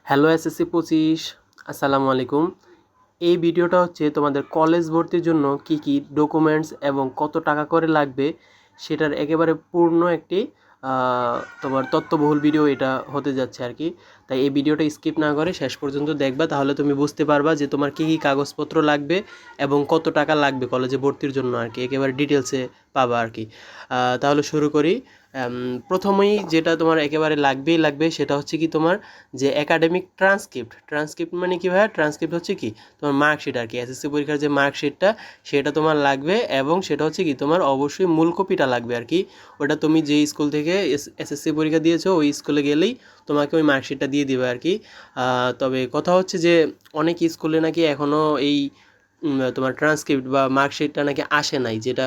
Hello SSC 25, আসসালামু আলাইকুম। এই ভিডিওটা হচ্ছে তোমাদের কলেজ ভর্তির জন্য কি কি ডকুমেন্টস এবং কত টাকা করে লাগবে সেটার একেবারে পূর্ণ একটি তোমার তথ্যবহুল ভিডিও এটা হতে যাচ্ছে আর কি। তাই এই ভিডিওটা স্কিপ না করে শেষ পর্যন্ত দেখবা, তাহলে তুমি বুঝতে পারবা যে তোমার কি কি কাগজপত্র লাগবে এবং কত টাকা লাগবে কলেজে ভর্তির জন্য আর কি, একেবারে ডিটেলসে পাবা আর কি। তাহলে শুরু করি। প্রথমেই যেটা তোমার একেবারে লাগবেই লাগবে সেটা হচ্ছে কি তোমার যে একাডেমিক ট্রান্সক্রিপ্ট মানে কি ভাই? ট্রান্সক্রিপ্ট হচ্ছে কি তোমার মার্কশিট আর কি, এসএসসি পরীক্ষার যে মার্কশিটটা সেটা তোমার লাগবে, এবং সেটা হচ্ছে কি তোমার অবশ্যই মূল কপিটা লাগবে আর কি। ওটা তুমি যে স্কুল থেকে এসএসসি পরীক্ষা দিয়েছো ওই স্কুলে গেলেই তোমাকে ওই মার্কশিটটা দিয়ে দিবে আর কি। তবে কথা হচ্ছে যে অনেক স্কুলে নাকি এখনও এই তোমার ট্রান্সক্রিপ্ট বা মার্কশিটটা নাকি আসে নাই, যেটা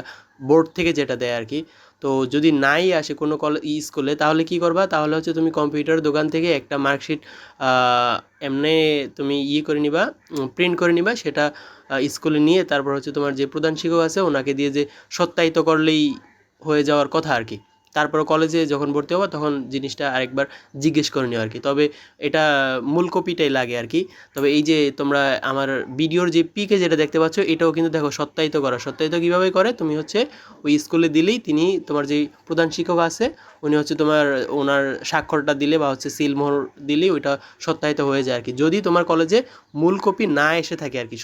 বোর্ড থেকে যেটা দেয় আর কি। তো যদি নাই আসে কোনো স্কুলে, তাহলে কি করবা? তাহলে হচ্ছে তুমি কম্পিউটার দোকান থেকে একটা মার্কশিট এমনি তুমি করে নিবা, প্রিন্ট করে নিবা, সেটা স্কুলে নিয়ে তারপর হচ্ছে তোমার যে প্রধান শিক্ষক আছে ওনাকে দিয়ে যে সত্যায়িত করলেই হয়ে যাওয়ার কথা আর কি। তারপর কলেজে যখন ভর্তি হবো তখন জিনিসটা আরেকবার জিজ্ঞেস করে নিও আর কি। তবে এটা মূল কপিটাই লাগে আর কি। তবে এই যে তোমরা আমার ভিডিওর যে পিকে যেটা দেখতে পাচ্ছ এটাও কিন্তু দেখো সত্যায়িত করা। সত্যায়িত কীভাবে করে? তুমি হচ্ছে ওই স্কুলে দিলেই তিনি তোমার যেই প্রধান শিক্ষক আছে উনি হচ্ছে তোমার ওনার স্বাক্ষরটা দিলে বা হচ্ছে সিলমোহর দিলেই ওইটা সত্যায়িত হয়ে যায় আর কি, যদি তোমার কলেজে মূল কপি না এসে থাকে আর কি,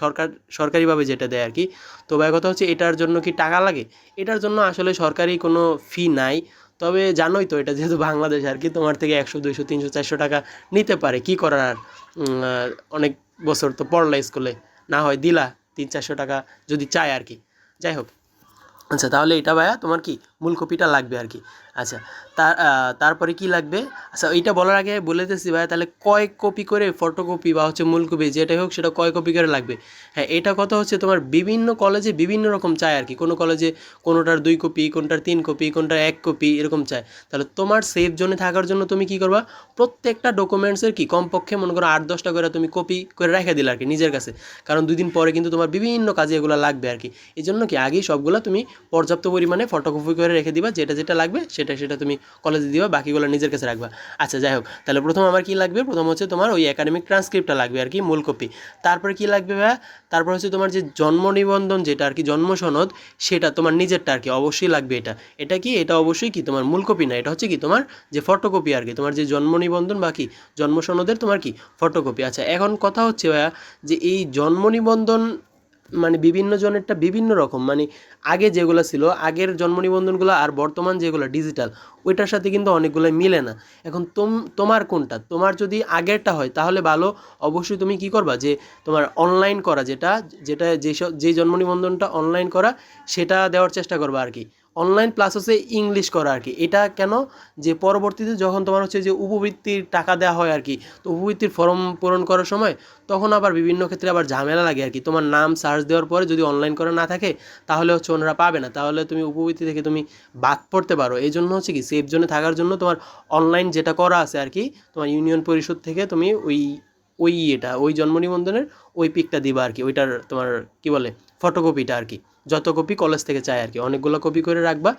সরকারিভাবে যেটা দেয় আর কি। তো ভাই কথা হচ্ছে এটার জন্য কি টাকা লাগে? এটার জন্য আসলে সরকারি কোনো ফি নাই। তবে জানোই তো এটা যেহেতু বাংলাদেশ আর কি, তোমার থেকে 100 200 300 400 টাকা নিতে পারে, কি করার আর। অনেক বছর তো পড়লা স্কুলে, না হয় দিলা 300 400 টাকা যদি চায় আর কি। যাই হোক, আচ্ছা তাহলে এটা ভাইয়া তোমার কি মূল কপিটা লাগবে আর কি। আচ্ছা, তারপরে কি লাগবে? আচ্ছা এইটা বলার আগে বলে দিতেছি ভাইয়া, তাহলে কয় কপি করে ফটোকপি বা হচ্ছে মূল কপি যেটাই হোক সেটা কয় কপি করে লাগবে? হ্যাঁ, এটা কথা হচ্ছে তোমার বিভিন্ন কলেজে বিভিন্ন রকম চায় আর কি। কোনো কলেজে কোনোটার 2 কপি, কোনটার 3 কপি, কোনটার 1 কপি এরকম চায়। তাহলে তোমার সেফ জোনে থাকার জন্য তুমি কি করবা? প্রত্যেকটা ডকুমেন্টসের কি কমপক্ষে মনে করো 8-10টা করে তুমি কপি করে রেখে দিলে আর কি নিজের কাছে, কারণ 2 দিন পরে কিন্তু তোমার বিভিন্ন কাজে এগুলো লাগবে আর কি। এই জন্য কি আগেই সবগুলো তুমি পর্যাপ্ত পরিমাণে ফটোকপি করে রেখে দিবা, যেটা যেটা লাগবে সেটা সেটা তুমি কলেজে দিবা, বাকিগুলো নিজের কাছে রাখবা। আচ্ছা যাই হোক, তাহলে প্রথম আমার কি লাগবে? প্রথম হচ্ছে তোমার ওই একাডেমিক ট্রান্সক্রিপ্টটা লাগবে আর কি, মূল কপি। তারপরে কি লাগবে ভাইয়া? তারপর হচ্ছে তোমার যে জন্ম নিবন্ধন যেটা আর কি, জন্ম সনদ, সেটা তোমার নিজেরটা আর কি, অবশ্যই লাগবে এটা। এটা কি? এটা অবশ্যই কি তোমার মূল কপি না, এটা হচ্ছে কি তোমার যে ফটোকপি আর কি, তোমার যে জন্ম নিবন্ধন বা কি জন্ম সনদের তোমার কি ফটোকপি। আচ্ছা এখন কথা হচ্ছে ভাইয়া যে এই জন্ম নিবন্ধন মানে বিভিন্ন জনেরটা বিভিন্ন রকম, মানে আগে যেগুলো ছিল আগের জন্ম নিবন্ধনগুলো আর বর্তমান যেগুলো ডিজিটাল ওইটার সাথে কিন্তু অনেকগুলো মিলে না। এখন তোমার কোনটা? তোমার যদি আগেরটা হয় তাহলে ভালো, অবশ্যই তুমি কি করবা যে তোমার অনলাইন করা যেটা যেটা যেসব যে জন্ম নিবন্ধনটা অনলাইন করা সেটা দেওয়ার চেষ্টা করবা আর কি। অনলাইন প্লাস হচ্ছে ইংলিশ করা আর কি। এটা কেন? যে পরবর্তীতে যখন তোমার হচ্ছে যে উপবৃত্তির টাকা দেওয়া হয় আর কি, তো উপবৃত্তির ফর্ম পূরণ করার সময় তখন আবার বিভিন্ন ক্ষেত্রে আবার ঝামেলা লাগে আর কি। তোমার নাম সার্চ দেওয়ার পরে যদি অনলাইন করা না থাকে তাহলে হচ্ছে ওনারা পাবে না, তাহলে তুমি উপবৃত্তি থেকে তুমি বাদ পড়তে পারো। এই জন্য হচ্ছে কি সেফ জোনে থাকার জন্য তোমার অনলাইন যেটা করা আছে আর কি, তোমার ইউনিয়ন পরিষদ থেকে তুমি ওই ওই ওই জন্ম নিবন্ধনের ওই পিকটা দিবা আর কি, ওইটার তোমার কি বলে ফটোকপিটা আর কি। যত কপি কলেজ থেকে চায় আর কি, অনেকগুলো কপি করে রাখবা,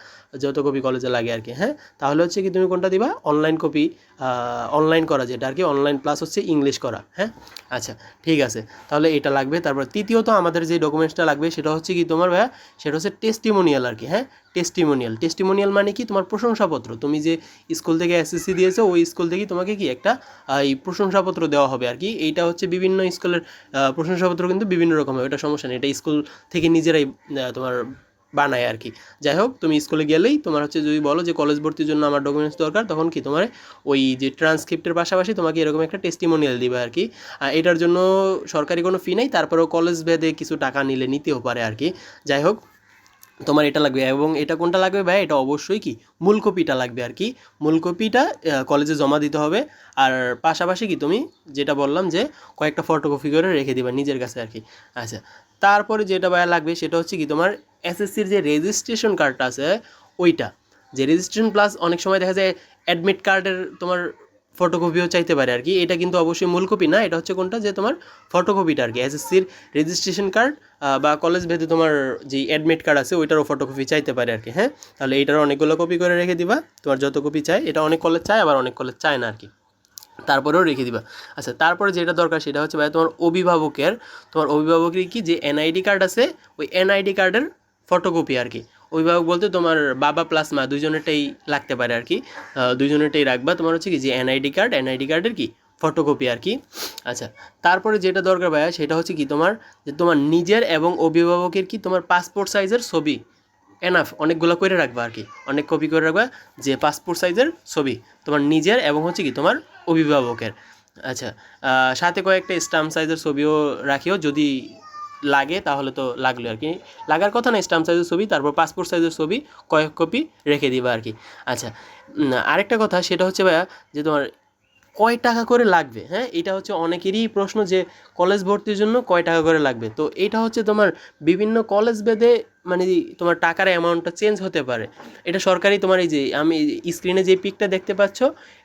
যত কপি কলেজে লাগে আর কি। হ্যাঁ, তাহলে হচ্ছে কি তুমি কোনটা দিবা? অনলাইন কপি, অনলাইন করা যেটা আর কি, অনলাইন প্লাস হচ্ছে ইংলিশ করা। হ্যাঁ, আচ্ছা ঠিক আছে, তাহলে এটা লাগবে। তারপর তৃতীয়ত আমাদের যে ডকুমেন্টসটা লাগবে সেটা হচ্ছে কি তোমার ভাইয়া, সেটা হচ্ছে টেস্টিমোনিয়াল আর কি। হ্যাঁ, টেস্টিমোনিয়াল মানে কি তোমার প্রশংসাপত্র। তুমি যে স্কুল থেকে এসএসসি দিয়েছো ওই স্কুল থেকেই তোমাকে কি একটা এই প্রশংসাপত্র দেওয়া হবে আর কি। এইটা হচ্ছে বিভিন্ন স্কুলের প্রশংসাপত্র কিন্তু বিভিন্ন রকম হয়, ওটা সমস্যা নেই, এটা স্কুল থেকে নিজেরাই তোমার বানায় আর কি। যাই হোক, তুমি স্কুলে গেলেই তোমার হচ্ছে যদি বলো যে কলেজ ভর্তির জন্য আমার ডকুমেন্টস দরকার, তখন কি তোমার ওই যে ট্রান্সক্রিপ্টের পাশাপাশি তোমাকে এরকম একটা টেস্টিমোনিয়াল দিবে আর কি। এটার জন্য সরকারি কোনো ফি নেই, তারপরেও কলেজ ভেদে কিছু টাকা নিতেও পারে আর কি। যাই হোক, তোমার এটা লাগবে। এবং এটা কোনটা লাগবে ভাই? এটা অবশ্যই কি মূল কপিটা লাগবে আর কি। মূল কপিটা কলেজে জমা দিতে হবে। আর পাশাপাশি কি তুমি যেটা বললাম যে কয়েকটা ফটোকপি করে রেখে দিবা নিজের কাছে আর কি। আচ্ছা, তারপরে যেটা ভাইয়া লাগবে সেটা হচ্ছে কি তোমার এসএসসির যে রেজিস্ট্রেশন কার্ডটা আছে ওইটা, যে রেজিস্ট্রেশন প্লাস অনেক সময় দেখা যায় অ্যাডমিট কার্ডের তোমার ফটোকপিও চাইতে পারে আর কি। এটা কিন্তু অবশ্যই মূল কপি না, এটা হচ্ছে কোনটা যে তোমার ফটোকপিটা আর কি। এসএসসির রেজিস্ট্রেশন কার্ড বা কলেজ ভেদে তোমার যে অ্যাডমিট কার্ড আছে ওইটারও ফটোকপি চাইতে পারে আর কি। হ্যাঁ, তাহলে এইটারও অনেকগুলো কপি করে রেখে দিবা, তোমার যত কপি চাই। এটা অনেক কলেজ চায় আবার অনেক কলেজ চায় না আর কি। তারপরেও রেখে দিবা। আচ্ছা, তারপরে যেটা দরকার সেটা হচ্ছে ভাই তোমার অভিভাবকের কি যে এনআইডি কার্ড আছে, ওই এনআইডি কার্ডের ফটোকপি আর কি। অভিভাবক বলতে তোমার বাবা প্লাস মা দুইজনেরটাই লাগতে পারে আর কি, দুইজনেরটাই রাখবা। তোমার হচ্ছে কি যে এনআইডি কার্ডের কি ফটোকপি আর কি। আচ্ছা, তারপরে যেটা দরকার ভাইয়া সেটা হচ্ছে কি তোমার যে তোমার নিজের এবং অভিভাবকের কি তোমার পাসপোর্ট সাইজের ছবি এনাফ, অনেকগুলো করে রাখবা আর কি, অনেক কপি করে রাখবা, যে পাসপোর্ট সাইজের ছবি তোমার নিজের এবং হচ্ছে কি তোমার অভিভাবকের। আচ্ছা, সাথে কয়েকটা স্টাম্প সাইজের ছবিও রাখিও, যদি লাগে তাহলে তো লাগলো আর কি, লাগার কথা না স্টাম্প সাইজের ছবি, তারপর পাসপোর্ট সাইজের ছবি কয়েক কপি রেখে দিবা আর কি। আচ্ছা, আরেকটা কথা সেটা হচ্ছে ভাইয়া যে তোমার কয় টাকা করে লাগবে, হ্যাঁ এটা হচ্ছে অনেকেরই প্রশ্ন যে কলেজ ভর্তির জন্য কয় টাকা করে লাগবে। তো এটা হচ্ছে তোমার বিভিন্ন কলেজ ভেদে মানে তোমার টাকার অ্যামাউন্টটা চেঞ্জ হতে পারে। এটা সরকারি তোমার এই যে আমি স্ক্রিনে যে পিকটা দেখতে পাচ্ছ,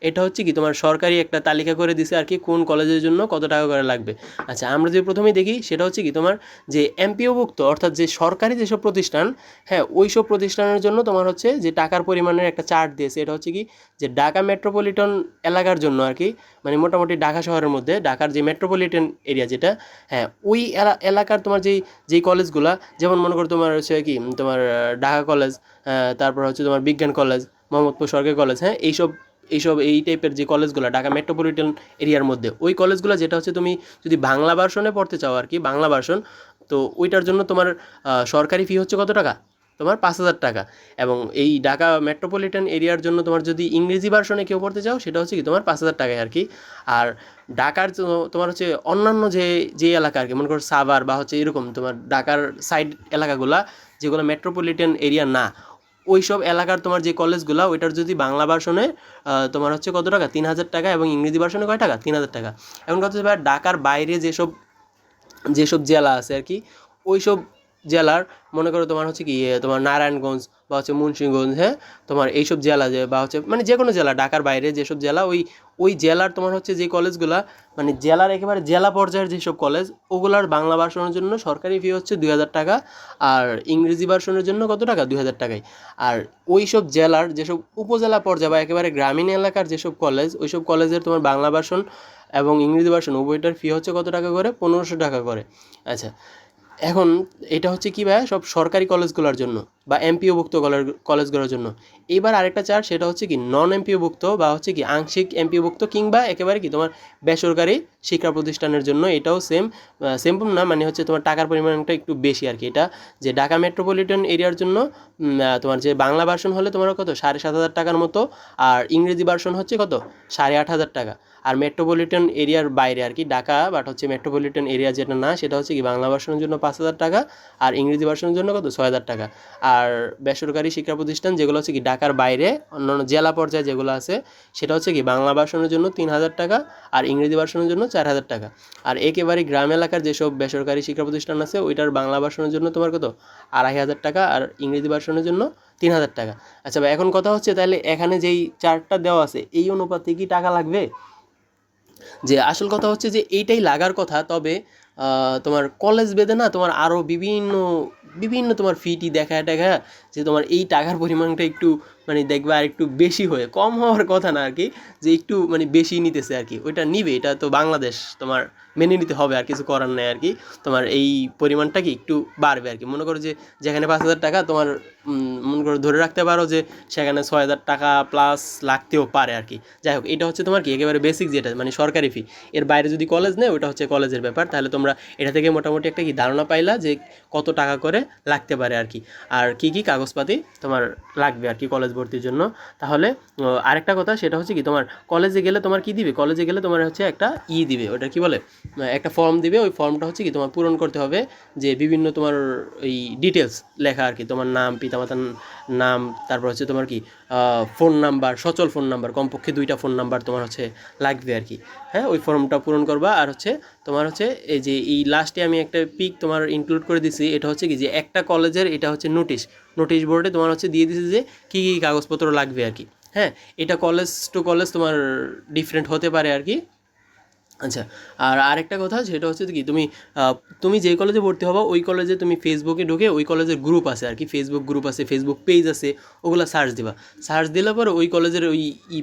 এটা হচ্ছে কি তোমার সরকারি একটা তালিকা করে দিছে আর কি কোন কলেজের জন্য কত টাকা করে লাগবে। আচ্ছা, আমরা যে প্রথমেই দেখি সেটা হচ্ছে কি তোমার যে এমপিওভুক্ত অর্থাৎ যে সরকারি যেসব প্রতিষ্ঠান, হ্যাঁ ওই সব প্রতিষ্ঠানের জন্য তোমার হচ্ছে যে টাকার পরিমাণের একটা চার্ট দিয়েছে। এটা হচ্ছে কি যে ঢাকা মেট্রোপলিটন এলাকার জন্য আর কি, মানে মোটামুটি ঢাকা শহরের মধ্যে ঢাকার যে মেট্রোপলিটন এরিয়া যেটা, হ্যাঁ ওই এলাকার তোমার যেই কলেজগুলা, যেমন মনে করো তোমার হচ্ছে কি তোমার ঢাকা কলেজ, তারপর হচ্ছে তোমার বিজ্ঞান কলেজ, মোহাম্মদপুর সরকারি কলেজ, হ্যাঁ এইসব এই টাইপের যে কলেজগুলো ঢাকা মেট্রোপলিটন এরিয়ার মধ্যে, ওই কলেজগুলো যেটা হচ্ছে তুমি যদি বাংলা ভার্সনে পড়তে চাও আর কি, বাংলা ভার্সন, তো ওইটার জন্য তোমার সরকারি ফি হচ্ছে কত টাকা, তোমার 5,000 টাকা। এবং এই ঢাকা মেট্রোপলিটন এরিয়ার জন্য তোমার যদি ইংরেজি ভার্সনে কেউ পড়তে চাও সেটা হচ্ছে কি তোমার 5,000 টাকায় আর কি। আর ঢাকার তোমার হচ্ছে অন্যান্য যে এলাকা আর কি, মনে করো সাভার বা হচ্ছে এরকম তোমার ঢাকার সাইড এলাকাগুলা যেগুলো মেট্রোপলিটন এরিয়া না, ওই সব এলাকার তোমার যে কলেজগুলো ওইটার যদি বাংলা ভার্সনে তোমার হচ্ছে কত টাকা, 3,000 টাকা, এবং ইংরেজি ভার্সনে কয় টাকা, 3,000 টাকা। এখন কথা হচ্ছে ঢাকার বাইরে যেসব যেসব জেলা আছে আর কি, ওই সব জেলার মনে করো তোমার হচ্ছে কি তোমার নারায়ণগঞ্জ বা হচ্ছে মুন্সিগঞ্জ, হ্যাঁ তোমার এইসব জেলা যে বা হচ্ছে মানে যে কোনো জেলা ঢাকার বাইরে যেসব জেলা, ওই জেলার তোমার হচ্ছে যে কলেজগুলা মানে জেলার একেবারে জেলা পর্যায়ের যেসব কলেজ, ওগুলার বাংলা ভার্সনের জন্য সরকারি ফি হচ্ছে 2,000 টাকা, আর ইংরেজি ভার্সনের জন্য কত টাকা, 2,000 টাকায়। আর ওই সব জেলার যেসব উপজেলা পর্যায়ে বা একেবারে গ্রামীণ এলাকার যেসব কলেজ, ওই সব কলেজের তোমার বাংলা ভার্সন এবং ইংরেজি ভার্সন উভয়টার ফি হচ্ছে কত টাকা করে, 1,500 টাকা করে। আচ্ছা, এখন এটা হচ্ছে কি ভাই সব সরকারি কলেজগুলোর জন্য বা এমপিওভুক্ত কলেজগুলোর জন্য। এবার আরেকটা চার্ট সেটা হচ্ছে কি নন এমপিওভুক্ত বা হচ্ছে কি আংশিক এমপিওভুক্ত কিংবা একেবারে কি তোমার বেসরকারি শিক্ষা প্রতিষ্ঠানের জন্য, এটাও সেম না, মানে হচ্ছে তোমার টাকার পরিমাণটা একটু বেশি আর কি। এটা যে ঢাকা মেট্রোপলিটন এরিয়ার জন্য তোমার যে বাংলা ভার্সন হলে তোমার কত 7,500 টাকার মতো, আর ইংরেজি ভার্সন হচ্ছে কত 8,500 টাকা। আর মেট্রোপলিটন এরিয়ার বাইরে আর কি ঢাকা বাট হচ্ছে মেট্রোপলিটন এরিয়া যেটা না, সেটা হচ্ছে কি বাংলা ভার্সনের জন্য 5,000 টাকা, আর ইংরেজি ভার্সনের জন্য কত 6,000 টাকা। আর বেসরকারি শিক্ষা প্রতিষ্ঠান যেগুলো হচ্ছে কি ঢাকার বাইরে অন্যান্য জেলা পর্যায়ে যেগুলো আছে, সেটা হচ্ছে কি বাংলা ভার্সনের জন্য 3,000 টাকা, আর ইংরেজি ভার্সনের জন্য 4,000 টাকা। আর একেবারে গ্রাম এলাকার যেসব বেসরকারি শিক্ষা প্রতিষ্ঠান আছে, ওইটার বাংলা ভার্সনের জন্য তোমার কত 2,500 টাকা, আর ইংরেজি ভার্সনের জন্য 3,000 টাকা। আচ্ছা ভাই, এখন কথা হচ্ছে তাহলে এখানে যেই চার্টটা দেওয়া আছে এই অনুপাতে কি টাকা লাগবে? যে আসল কথা হচ্ছে যে এইটাই লাগার কথা, তবে তোমার কলেজ বেদে না তোমার আরও বিভিন্ন বিভিন্ন তোমার ফিটি দেখা যে তোমার এই টাকার পরিমাণটা একটু মানে দেখবে আর একটু বেশি হয়ে কম হওয়ার কথা না আর কি, যে একটু মানে বেশি নিতেছে আর কি। ওইটা নিবে, এটা তো বাংলাদেশ, তোমার মেনে নিতে হবে, আর কিছু করার নেই আর কি। তোমার এই পরিমাণটা কি একটু বাড়বে আর কি। মনে করো যে যেখানে 5,000 টাকা তোমার মনে করো ধরে রাখতে পারো যে সেখানে 6,000 টাকা প্লাস লাগতেও পারে আর কি। যাই হোক, এটা হচ্ছে তোমার কি একেবারে বেসিক যেটা মানে সরকারি ফি। এর বাইরে যদি কলেজ নেয় ওটা হচ্ছে কলেজের ব্যাপার। তাহলে তোমরা এটা থেকে মোটামুটি একটা কি ধারণা পাইলা যে কত টাকা করে লাগতে পারে আর কি, আর কি কি কাগজপাতি তোমার লাগবে আর কি কলেজ ভর্তির জন্য। তাহলে আরেকটা কথা সেটা হচ্ছে কি তোমার কলেজে গেলে তোমার কি দিবে, কলেজে গেলে তোমার হচ্ছে একটা দিবে, ওটা কি বলে একটা ফর্ম দিবে। ওই ফর্মটা হচ্ছে কি তোমার পূরণ করতে হবে, যে বিভিন্ন তোমার এই ডিটেলস লেখা আর কি, তোমার নাম, পিতামাতার নাম, তারপর হচ্ছে তোমার কি ফোন নাম্বার, সচল ফোন নাম্বার, কমপক্ষে 2টা ফোন নাম্বার তোমার হচ্ছে লাগবে আর কি। হ্যাঁ, ওই ফর্মটা পূরণ করবা। আর হচ্ছে তোমার হচ্ছে এই যে এই লাস্টে আমি একটা পিক তোমার ইনক্লুড করে দিছি, এটা হচ্ছে কি যে একটা কলেজের এটা হচ্ছে নোটিশ বোর্ডে তোমার হচ্ছে দিয়ে দিছে যে কী কী কাগজপত্র লাগবে আর কি। হ্যাঁ, এটা কলেজ টু কলেজ তোমার ডিফারেন্ট হতে পারে আর কি। আচ্ছা, আর আরেকটা কথা সেটা হচ্ছে কি, তুমি যেই কলেজে ভর্তি হবা ওই কলেজে তুমি ফেসবুকে ঢুকে ওই কলেজের গ্রুপ আছে আর কি, ফেসবুক গ্রুপ আছে, ফেসবুক পেজ আছে, ওগুলো সার্চ দিবা। সার্চ দিলে পরে ওই কলেজের ওই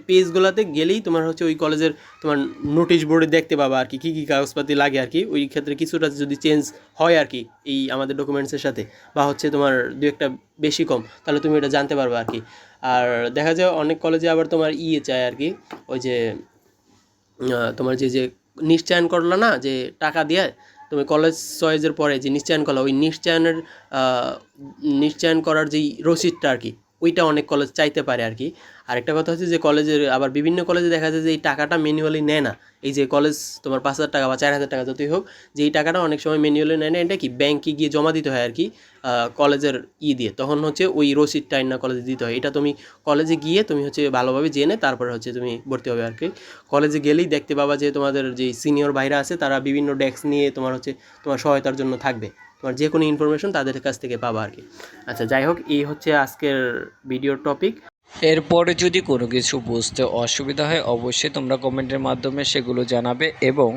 পেজগুলোতে গেলেই তোমার হচ্ছে ওই কলেজের তোমার নোটিশ বোর্ডে দেখতে পাবা আর কি কী কী কাগজপাতি লাগে আর কি। ওই ক্ষেত্রে কিছুটা যদি চেঞ্জ হয় আর কি এই আমাদের ডকুমেন্টসের সাথে, বা হচ্ছে তোমার দু একটা বেশি কম, তাহলে তুমি এটা জানতে পারবা আর কি। আর দেখা যায় অনেক কলেজে আবার তোমার চায় আর কি, ওই যে তোমার যে নিশ্চয়ন করলো না যে টাকা দিয়ে, তুমি কলেজ চয়েসের পরে যে নিশ্চয়ন করলো, ওই আহ, নিশ্চয়ন করার যেই রসিদটা আর কি, ওইটা অনেক কলেজ চাইতে পারে আর কি। আরেকটা কথা হচ্ছে যে কলেজের আবার বিভিন্ন কলেজে দেখা যায় যে এই টাকাটা ম্যানুয়ালি নেয় না। এই যে কলেজ তোমার 5,000 টাকা বা 4,000 টাকা যতই হোক, যে এই টাকাটা অনেক সময় ম্যানুয়ালি নেয় না, এটা কি ব্যাংকে গিয়ে জমা দিতে হয় আর কি, কলেজের দিয়ে, তখন হচ্ছে ওই রসিদটা না কলেজে দিতে হয়। এটা তুমি কলেজে গিয়ে তুমি হচ্ছে ভালোভাবে জেনে তারপরে হচ্ছে তুমি ভর্তি হবে আর কি। কলেজে গেলেই দেখতে পাবা যে তোমাদের যে সিনিয়র ভাইরা আছে তারা বিভিন্ন ডেস্ক নিয়ে তোমার হচ্ছে তোমার সহায়তার জন্য থাকবে, তোমার যে কোনো ইনফরমেশন তাদের কাছ থেকে পাবা আর কি। আচ্ছা, যাই হোক, এই হচ্ছে আজকের ভিডিওর টপিক। এরপরে যদি কোনো কিছু বুঝতে অসুবিধা হয় অবশ্যই তোমরা কমেন্টের মাধ্যমে সেগুলো জানাবে, এবং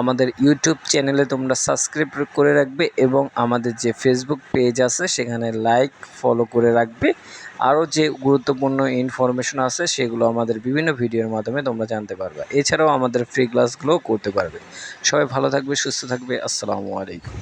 আমাদের ইউটিউব চ্যানেলে তোমরা সাবস্ক্রাইব করে রাখবে, এবং আমাদের যে ফেসবুক পেজ আছে সেখানে লাইক ফলো করে রাখবে। আরও যে গুরুত্বপূর্ণ ইনফরমেশন আছে সেগুলো আমাদের বিভিন্ন ভিডিওর মাধ্যমে তোমরা জানতে পারবে। এছাড়াও আমাদের ফ্রি ক্লাসগুলোও করতে পারবে। সবাই ভালো থাকবে, সুস্থ থাকবে। আসসালামু আলাইকুম।